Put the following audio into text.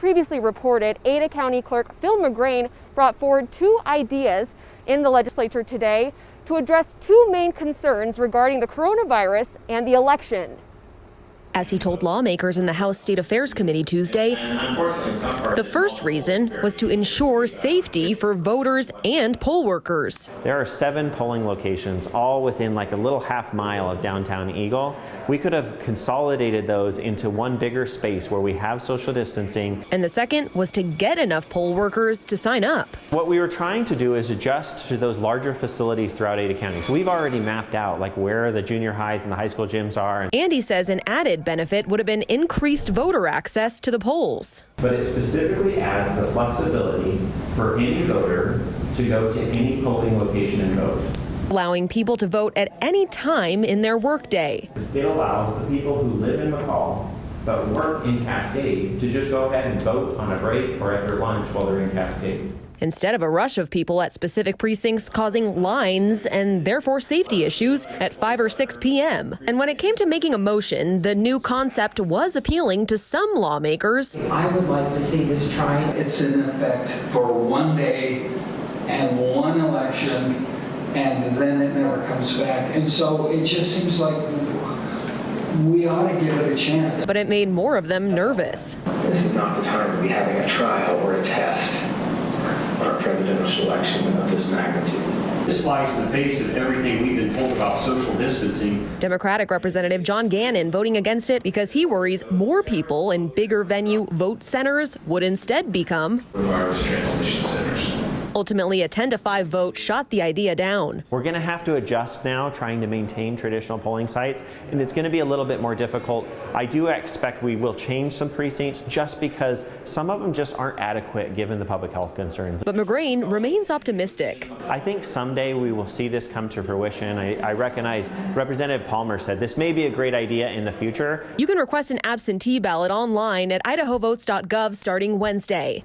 previously reported, Ada County Clerk Phil McGrain brought forward two ideas in the legislature today to address two main concerns regarding the coronavirus and the election. As he told lawmakers in the House State Affairs Committee Tuesday, the first reason was to ensure safety for voters and poll workers. There are 7 polling locations, all within like a little half mile of downtown Eagle. We could have consolidated those into one bigger space where we have social distancing. And the second was to get enough poll workers to sign up. What we were trying to do is adjust to those larger facilities throughout Ada County. So we've already mapped out like where the junior highs and the high school gyms are. Andy says an added benefit would have been increased voter access to the polls. But it specifically adds the flexibility for any voter to go to any polling location and vote, allowing people to vote at any time in their workday. It allows the people who live in McCall but work in Cascade to just go ahead and vote on a break or at their lunch while they're in Cascade, instead of a rush of people at specific precincts causing lines and therefore safety issues at 5 or 6 p.m. And when it came to making a motion, the new concept was appealing to some lawmakers. I would like to see this tried. It's in effect for one day and one election, and then it never comes back. And so it just seems like we ought to give it a chance. But it made more of them nervous. This is not the time to be having a trial or a test on a presidential election of this magnitude. This flies in the face of everything we've been told about social distancing. Democratic Representative John Gannon voting against it because he worries more people in bigger venue vote centers would instead become Virus transmission centers. Ultimately, a 10-5 vote shot the idea down. We're going to have to adjust now, trying to maintain traditional polling sites, and it's going to be a little bit more difficult. I do expect we will change some precincts just because some of them just aren't adequate given the public health concerns. But McGrain remains optimistic. I think someday we will see this come to fruition. I recognize Representative Palmer said this may be a great idea in the future. You can request an absentee ballot online at idahovotes.gov starting Wednesday.